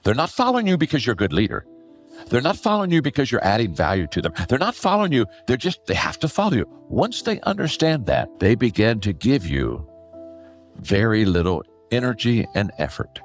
They're not following you because you're a good leader. They're not following you because you're adding value to them. They're not following you. They have to follow you. Once they understand that, they begin to give you very little energy and effort.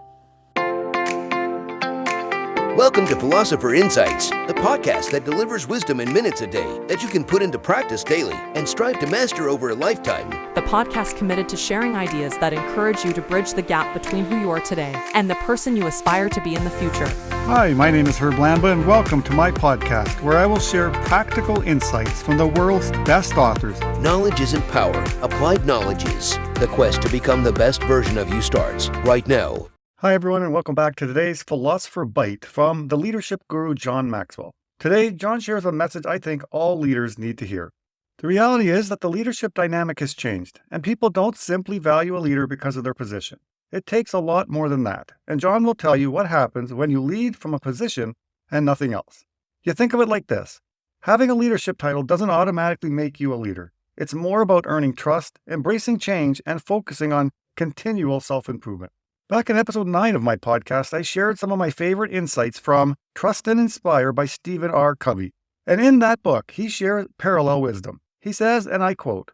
Welcome to Philosopher Insights, the podcast that delivers wisdom in minutes a day that you can put into practice daily and strive to master over a lifetime. The podcast committed to sharing ideas that encourage you to bridge the gap between who you are today and the person you aspire to be in the future. Hi, my name is Herb Lamba, and welcome to my podcast, where I will share practical insights from the world's best authors. Knowledge isn't power. Applied knowledge is. The quest to become the best version of you starts right now. Hi, everyone, and welcome back to today's Philosopher Byte from the leadership guru John Maxwell. Today, John shares a message I think all leaders need to hear. The reality is that the leadership dynamic has changed, and people don't simply value a leader because of their position. It takes a lot more than that, and John will tell you what happens when you lead from a position and nothing else. You think of it like this. Having a leadership title doesn't automatically make you a leader. It's more about earning trust, embracing change, and focusing on continual self-improvement. Back in episode 9 of my podcast, I shared some of my favorite insights from Trust and Inspire by Stephen R. Covey. And in that book, he shares parallel wisdom. He says, and I quote,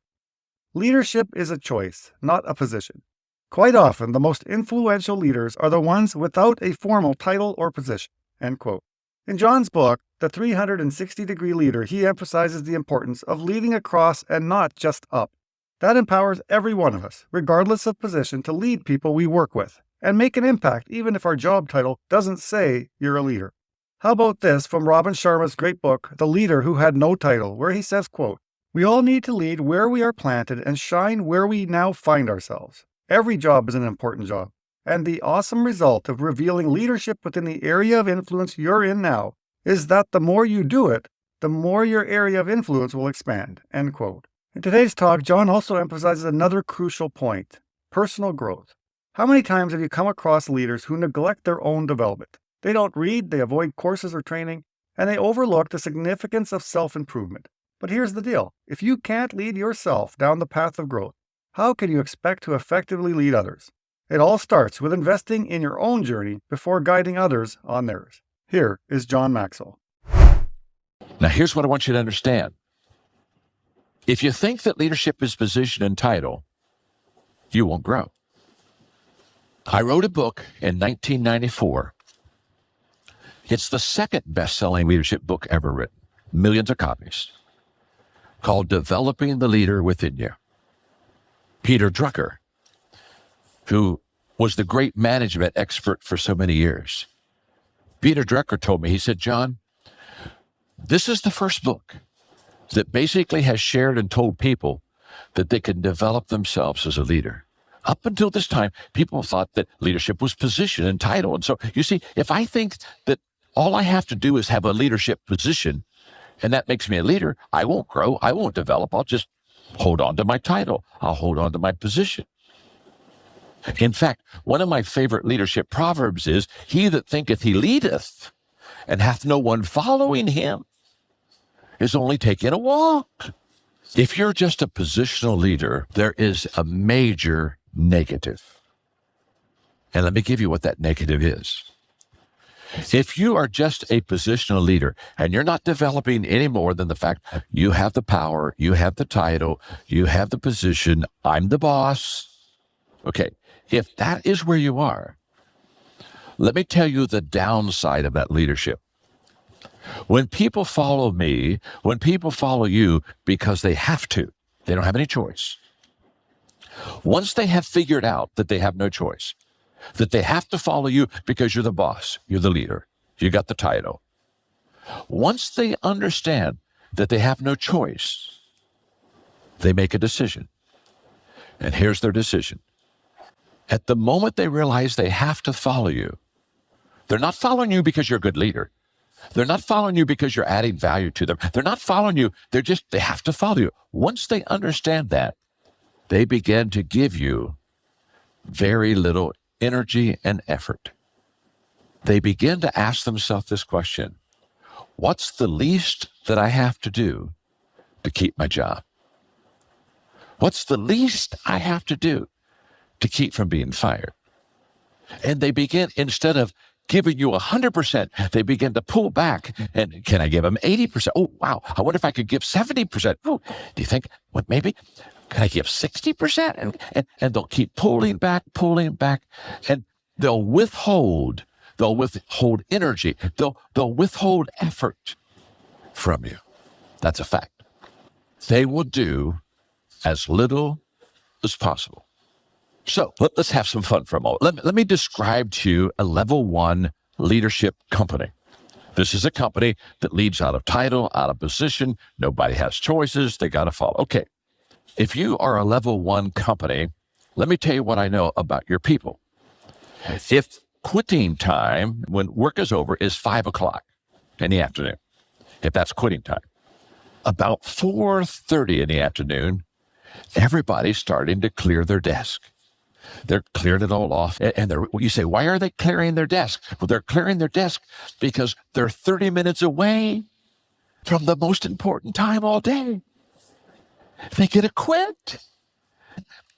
"Leadership is a choice, not a position. Quite often, the most influential leaders are the ones without a formal title or position." End quote. In John's book, The 360-Degree Leader, he emphasizes the importance of leading across and not just up. That empowers every one of us, regardless of position, to lead people we work with and make an impact even if our job title doesn't say you're a leader. How about this from Robin Sharma's great book, The Leader Who Had No Title, where he says, quote, "We all need to lead where we are planted and shine where we now find ourselves. Every job is an important job, and the awesome result of revealing leadership within the area of influence you're in now is that the more you do it, the more your area of influence will expand." End quote. In today's talk, John also emphasizes another crucial point, personal growth. How many times have you come across leaders who neglect their own development? They don't read, they avoid courses or training, and they overlook the significance of self-improvement. But here's the deal. If you can't lead yourself down the path of growth, how can you expect to effectively lead others? It all starts with investing in your own journey before guiding others on theirs. Here is John Maxwell. Now, here's what I want you to understand. If you think that leadership is position and title, you won't grow. I wrote a book in 1994. It's the second best-selling leadership book ever written, millions of copies, called Developing the Leader Within You. Peter Drucker, who was the great management expert for so many years, Peter Drucker told me, he said, "John, this is the first book that basically has shared and told people that they can develop themselves as a leader. Up until this time, people thought that leadership was position and title. And so, you see, if I think that all I have to do is have a leadership position and that makes me a leader, I won't grow, I won't develop, I'll just hold on to my title, I'll hold on to my position." In fact, one of my favorite leadership proverbs is, "He that thinketh he leadeth and hath no one following him is only taking a walk." If you're just a positional leader, there is a major negative. And let me give you what that negative is. If you are just a positional leader and you're not developing any more than the fact you have the power, you have the title, you have the position, I'm the boss. Okay, if that is where you are, let me tell you the downside of that leadership. When people follow me, when people follow you because they have to, they don't have any choice. Once they have figured out that they have no choice, that they have to follow you because you're the boss, you're the leader, you got the title. Once they understand that they have no choice, they make a decision. And here's their decision. At the moment they realize they have to follow you, they're not following you because you're a good leader. They're not following you because you're adding value to them. They're not following you. They have to follow you. Once they understand that, they begin to give you very little energy and effort. They begin to ask themselves this question: what's the least that I have to do to keep my job? What's the least I have to do to keep from being fired? And they begin, instead of giving you 100%, they begin to pull back. And can I give them 80%? Oh, wow. I wonder if I could give 70%. Oh, do you think, what, maybe? Can I give 60%? And they'll keep pulling back, and they'll withhold energy. They'll withhold effort from you. That's a fact. They will do as little as possible. So let's have some fun for a moment. Let me describe to you a level 1 leadership company. This is a company that leads out of title, out of position. Nobody has choices. They got to follow. Okay. If you are a level 1 company, let me tell you what I know about your people. If quitting time when work is over is 5 o'clock in the afternoon, if that's quitting time, about 4:30 in the afternoon, everybody's starting to clear their desk. They're clearing it all off. And you say, why are they clearing their desk? Well, they're clearing their desk because they're 30 minutes away from the most important time all day. They get to quit.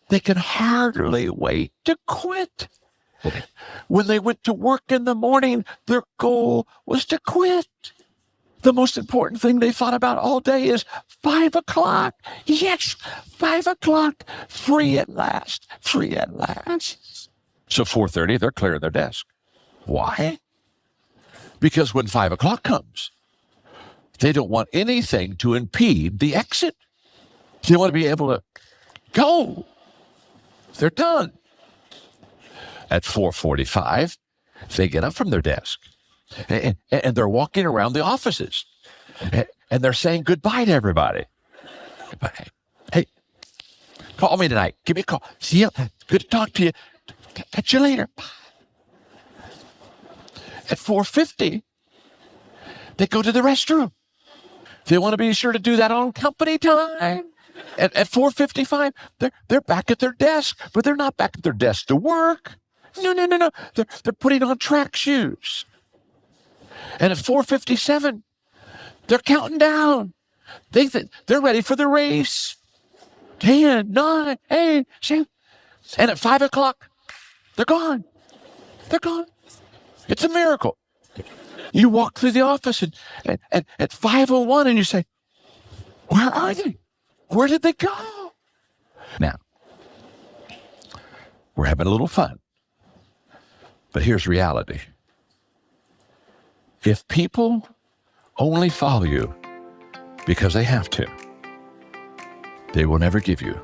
They can hardly wait to quit. When they went to work in the morning, their goal was to quit. The most important thing they thought about all day is 5 o'clock. Yes, 5 o'clock. Free at last. Free at last. So 4:30, they're clearing their desk. Why? Because when 5 o'clock comes, they don't want anything to impede the exit. They want to be able to go. They're done. At 4:45, they get up from their desk. And they're walking around the offices. And they're saying goodbye to everybody. Goodbye. Hey, call me tonight. Give me a call. See you. Good to talk to you. Catch you later. At 4:50, they go to the restroom. They want to be sure to do that on company time. At 4:55, they're back at their desk, but they're not back at their desk to work. No. They're putting on track shoes. And at 4:57, they're counting down. They're ready for the race. 10, 9, 8, 7. And at 5 o'clock, they're gone. They're gone. It's a miracle. You walk through the office and at 5:01 and you say, where are they? Where did they go? Now, we're having a little fun. But here's reality. If people only follow you because they have to, they will never give you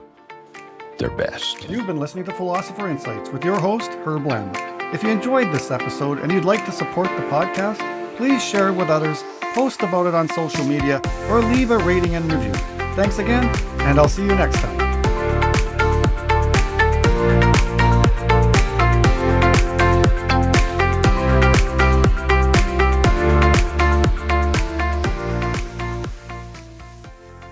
their best. You've been listening to Philosopher Insights with your host, Herb Lambert. If you enjoyed this episode and you'd like to support the podcast, please share it with others, post about it on social media, or leave a rating and review. Thanks again, and I'll see you next time.